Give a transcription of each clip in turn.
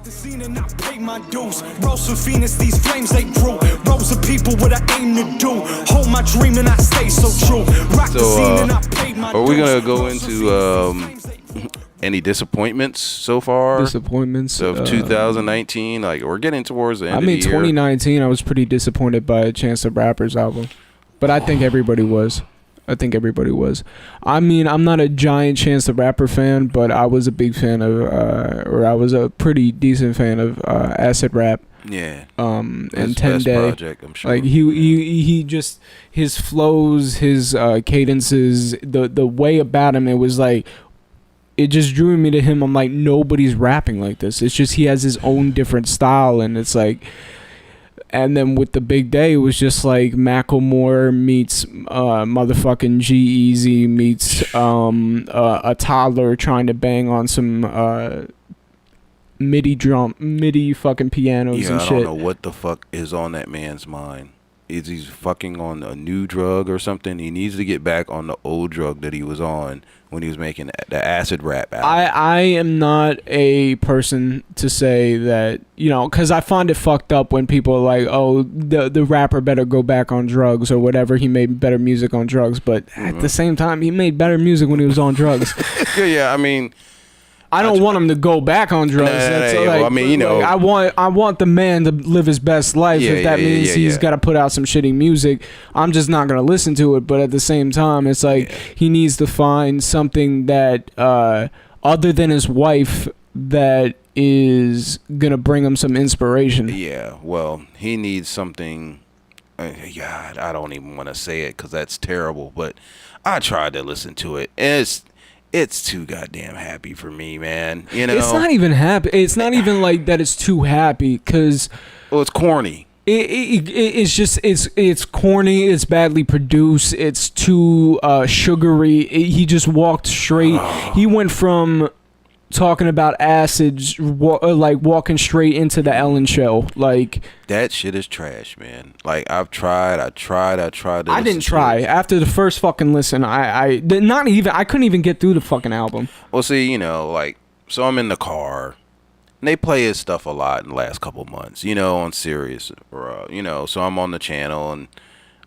the scene and I pay my dues. Rose from Phoenix, these flames they grew. Rows of people with an aim to do. Hold my dream and I stay so true. Rock the scene and I pay my dues. Are we gonna go into any disappointments so far? Disappointments of 2019. Like we're getting towards the end. I mean, of the year. 2019. I was pretty disappointed by Chance the Rapper's album, but I think everybody was. I mean, I'm not a giant Chance the Rapper fan, but I was a big fan of, or I was a pretty decent fan of Acid Rap. Yeah. And 10 Day. Project, I'm sure. Like he just his flows, his cadences, the way about him, it was like it just drew me to him. I'm like, nobody's rapping like this. It's just he has his own different style, and it's like. And then with the Big Day, it was just like Macklemore meets motherfucking G-Eazy meets a toddler trying to bang on some MIDI fucking pianos and shit. I don't know what the fuck is on that man's mind. Is he's fucking on a new drug or something? He needs to get back on the old drug that he was on when he was making the Acid Rap album. I am not a person to say that, you know, because I find it fucked up when people are like, oh, the rapper better go back on drugs or whatever. He made better music on drugs. But at the same time, he made better music when he was on drugs. Yeah, I mean... I don't want him to go back on drugs. I mean, you know, I want the man to live his best life. If that means he's got to put out some shitty music, I'm just not gonna listen to it. But at the same time, it's like he needs to find something that, other than his wife, that is gonna bring him some inspiration. Yeah, well, he needs something. God, I don't even want to say it because that's terrible. But I tried to listen to it, and it's too goddamn happy for me, man. You know, it's not even happy. It's not even like that. It's too happy because. Well, it's corny. It's just it's corny. It's badly produced. It's too sugary. He just walked straight. He went from talking about acids, like walking straight into the Ellen show. Like that shit is trash, man. Like I tried. I didn't try. After the first fucking listen, I couldn't even get through the fucking album. Well, see, you know, like so I'm in the car, and they play his stuff a lot in the last couple months. You know, on Sirius, or you know, so I'm on the channel and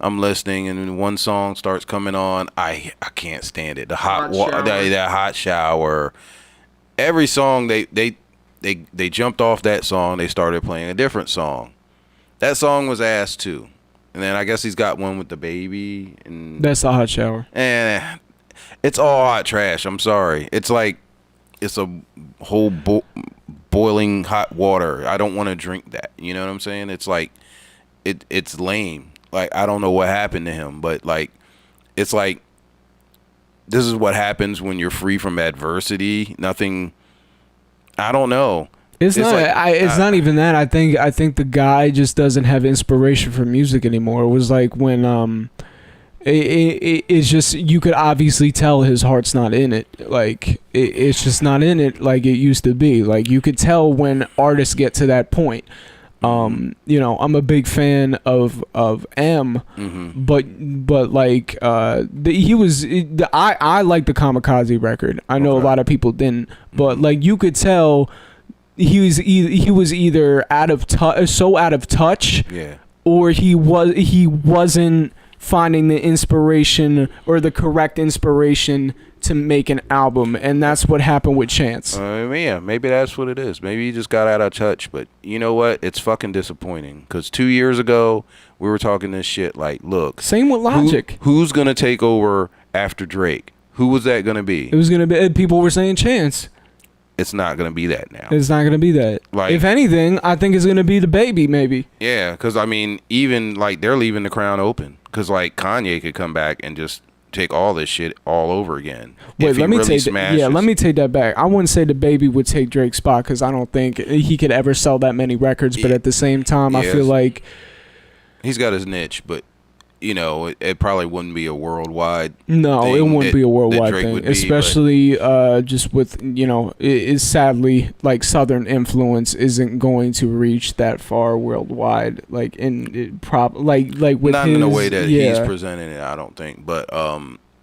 I'm listening, and when one song starts coming on, I can't stand it. The hot water, that hot shower. Every song they jumped off that song, they started playing a different song. That song was ass too, and then I guess he's got one with the baby, and that's the hot shower. And it's all hot trash. I'm sorry. It's like it's a whole boiling hot water. I don't want to drink that. You know what I'm saying? It's like it's lame. Like I don't know what happened to him, but like it's like. This is what happens when you're free from adversity. Nothing. I don't know. It's not. Like, it's not even that. I think the guy just doesn't have inspiration for music anymore. It was like when it's just you could obviously tell his heart's not in it. Like it's just not in it like it used to be. Like you could tell when artists get to that point. You know, I'm a big fan of M, but like I like the Kamikaze record. I know a lot of people didn't, but like you could tell he was either so out of touch, or he wasn't finding the inspiration or the correct inspiration to make an album, and that's what happened with Chance. Yeah, maybe that's what it is. Maybe he just got out of touch, but you know what? It's fucking disappointing, because 2 years ago, we were talking this shit like, look. Same with Logic. Who's going to take over after Drake? Who was that going to be? It was going to be, people were saying Chance. It's not going to be that now. It's not going to be that. Like, if anything, I think it's going to be the baby, maybe. Yeah, because, I mean, even, like, they're leaving the crown open. Because, like, Kanye could come back and just take all this shit all over again. Wait, let me take that back. I wouldn't say the baby would take Drake's spot, because I don't think he could ever sell that many records. But at the same time, I feel like he's got his niche, but you know, it probably wouldn't be a worldwide. No, it wouldn't be a worldwide thing, especially just with, you know, it sadly, like, Southern influence isn't going to reach that far worldwide, like with not in the way that he's presenting it, I don't think. But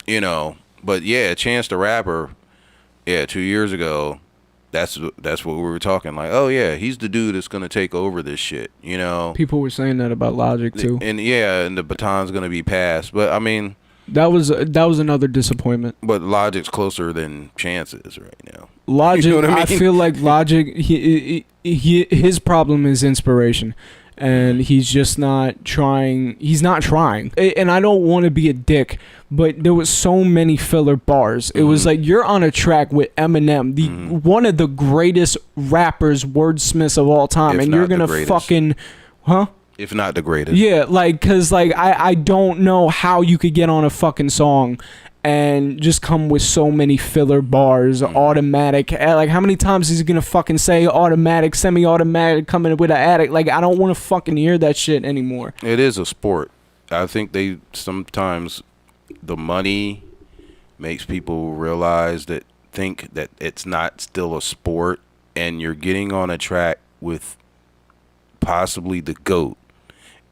you know, but yeah, Chance the Rapper, 2 years ago, That's what we were talking. Like, oh yeah, he's the dude that's gonna take over this shit. You know. People were saying that about Logic too. And and the baton's gonna be passed. But I mean, that was another disappointment. But Logic's closer than Chance is right now. Logic, you know what I mean? I feel like Logic, his problem is inspiration. And he's just not trying. He's not trying. And I don't want to be a dick, but there was so many filler bars. It was like, you're on a track with Eminem, one of the greatest rappers, wordsmiths of all time, and you're gonna fucking, if not the greatest. Yeah, like, cause like I don't know how you could get on a fucking song and just come with so many filler bars, automatic. Like, how many times is he gonna fucking say automatic, semi-automatic, coming with an addict? Like, I don't want to fucking hear that shit anymore. It is a sport. I think sometimes the money makes people realize think that it's not still a sport, and you're getting on a track with possibly the GOAT.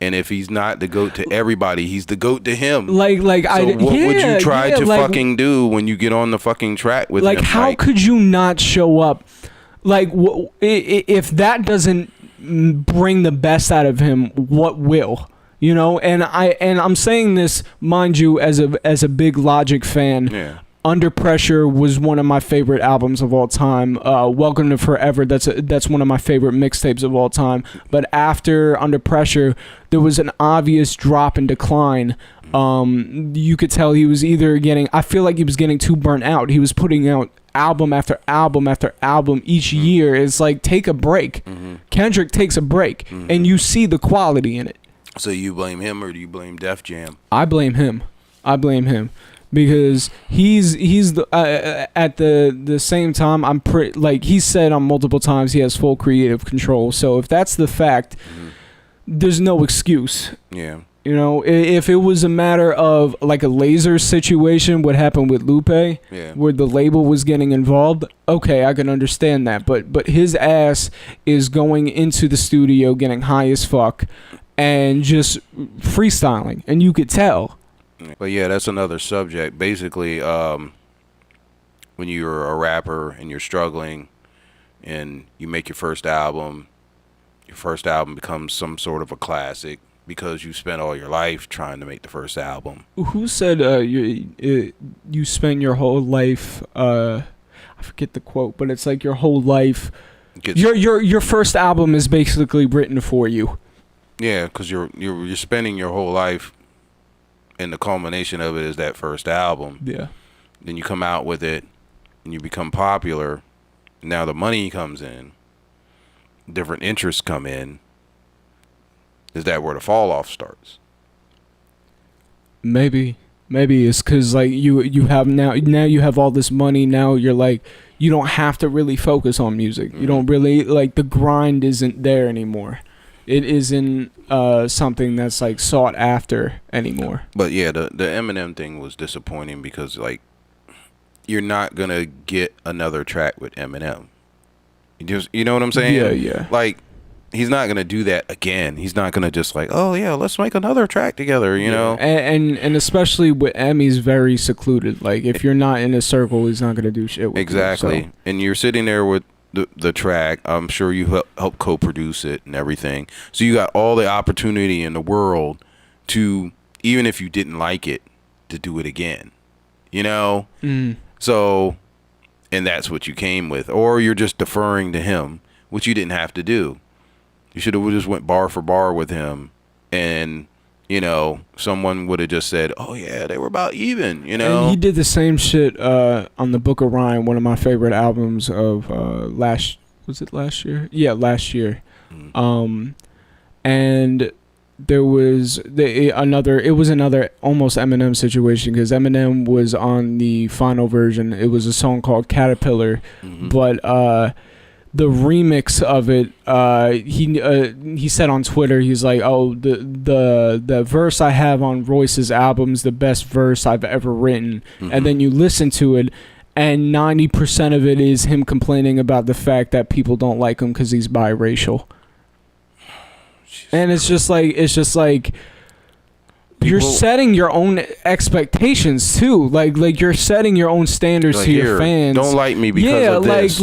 And if he's not the GOAT to everybody, he's the GOAT to him. So what would you try to fucking do when you get on the fucking track with him? Like, how could you not show up? Like, if that doesn't bring the best out of him, what will? You know, and I'm saying this, mind you, as a big Logic fan. Yeah. Under Pressure was one of my favorite albums of all time. Welcome to Forever, that's one of my favorite mixtapes of all time. But after Under Pressure, there was an obvious drop and decline. You could tell he was either I feel like he was getting too burnt out. He was putting out album after album after album each year. It's like, take a break. Kendrick takes a break, and you see the quality in it. So you blame him, or do you blame Def Jam? I blame him. Because he's at the same time, I'm pretty, like, he said on multiple times, he has full creative control. So if that's the fact, there's no excuse. Yeah. You know, if it was a matter of like a Laser situation, what happened with Lupe, where the label was getting involved, okay, I can understand that. But his ass is going into the studio, getting high as fuck, and just freestyling, and you could tell. But yeah, that's another subject. Basically, when you're a rapper and you're struggling and you make your first album becomes some sort of a classic because you spent all your life trying to make the first album. Who said you spend your whole life, I forget the quote, but it's like your whole life, your first album is basically written for you. Yeah, because you're spending your whole life, and the culmination of it is that first album. Yeah. Then you come out with it, and you become popular. Now the money comes in. Different interests come in. Is that where the fall off starts? Maybe it's because like you have now you have all this money. Now you're like, you don't have to really focus on music. You don't really, like, the grind isn't there anymore. It isn't something that's like sought after anymore. But yeah, the Eminem thing was disappointing because, like, you're not gonna get another track with Eminem. You know what I'm saying? Yeah. Like, he's not gonna do that again. He's not gonna just like, oh yeah, let's make another track together. You know? And especially with M, he's very secluded. Like, if you're not in a circle, he's not gonna do shit with exactly. you, so. And you're sitting there with the track. I'm sure you help co-produce it and everything. So you got all the opportunity in the world to, even if you didn't like it, to do it again. You know? So, and that's what you came with. Or you're just deferring to him, which you didn't have to do. You should have just went bar for bar with him, and, you know, someone would have just said, oh yeah, they were about even, you know? And he did the same shit on the Book of Ryan, one of my favorite albums of last year? Yeah, last year. And there was another almost Eminem situation, because Eminem was on the final version. It was a song called Caterpillar, but the remix of it, he said on Twitter, he's like, oh, the verse I have on Royce's album's the best verse I've ever written. And then you listen to it, and 90% of it is him complaining about the fact that people don't like him because he's biracial. And it's just like you're setting your own expectations too. Like you're setting your own standards to your fans. Don't like me because of this.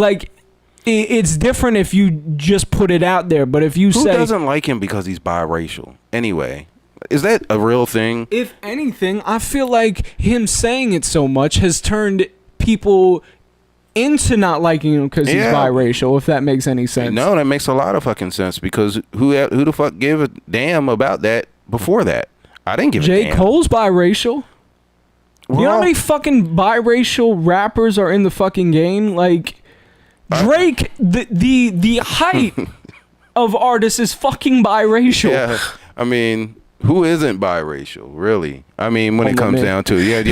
It's different if you just put it out there, but if you Who say... Who doesn't like him because he's biracial? Anyway, is that a real thing? If anything, I feel like him saying it so much has turned people into not liking him because he's biracial, if that makes any sense. No, that makes a lot of fucking sense, because who the fuck gave a damn about that before that? I didn't give a damn. J. Cole's biracial. You know how many fucking biracial rappers are in the fucking game? Like, Drake, the height of artists is fucking biracial. Yeah, I mean, who isn't biracial, really? I mean, when it comes down to it,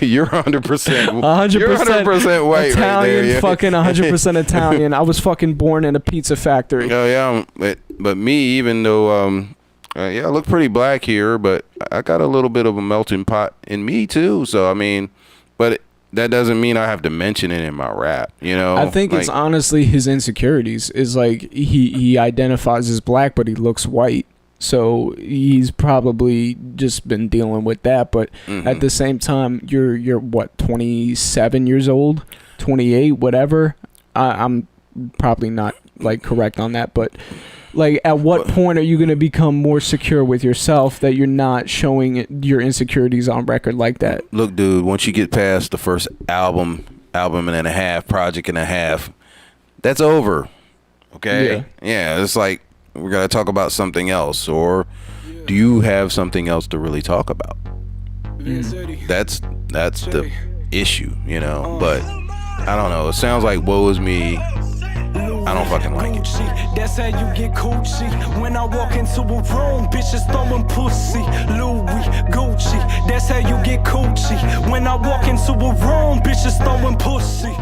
you're 100%. 100%. You're 100% white Italian, right there. Yeah. Fucking 100% Italian. I was fucking born in a pizza factory. Oh yeah, but me, even though I look pretty black here, but I got a little bit of a melting pot in me too. So I mean, but that doesn't mean I have to mention it in my rap. You know, I think it's honestly his insecurities. Is like he identifies as black, but he looks white. So he's probably just been dealing with that. But at the same time, you're what, 27 years old, 28, whatever. I'm probably not like correct on that, but like, at what point are you going to become more secure with yourself that you're not showing your insecurities on record like that? Look, dude, once you get past the first album and a half, project and a half, that's over. Okay? Yeah, it's like, we're going to talk about something else. Or do you have something else to really talk about? That's the issue, you know? But I don't know. It sounds like woe is me. I don't fucking like it. That's how you get coochie. When I walk into a room, bitches throwing pussy. Louis, Gucci. That's how you get coochie. When I walk into a room, bitches throwing pussy.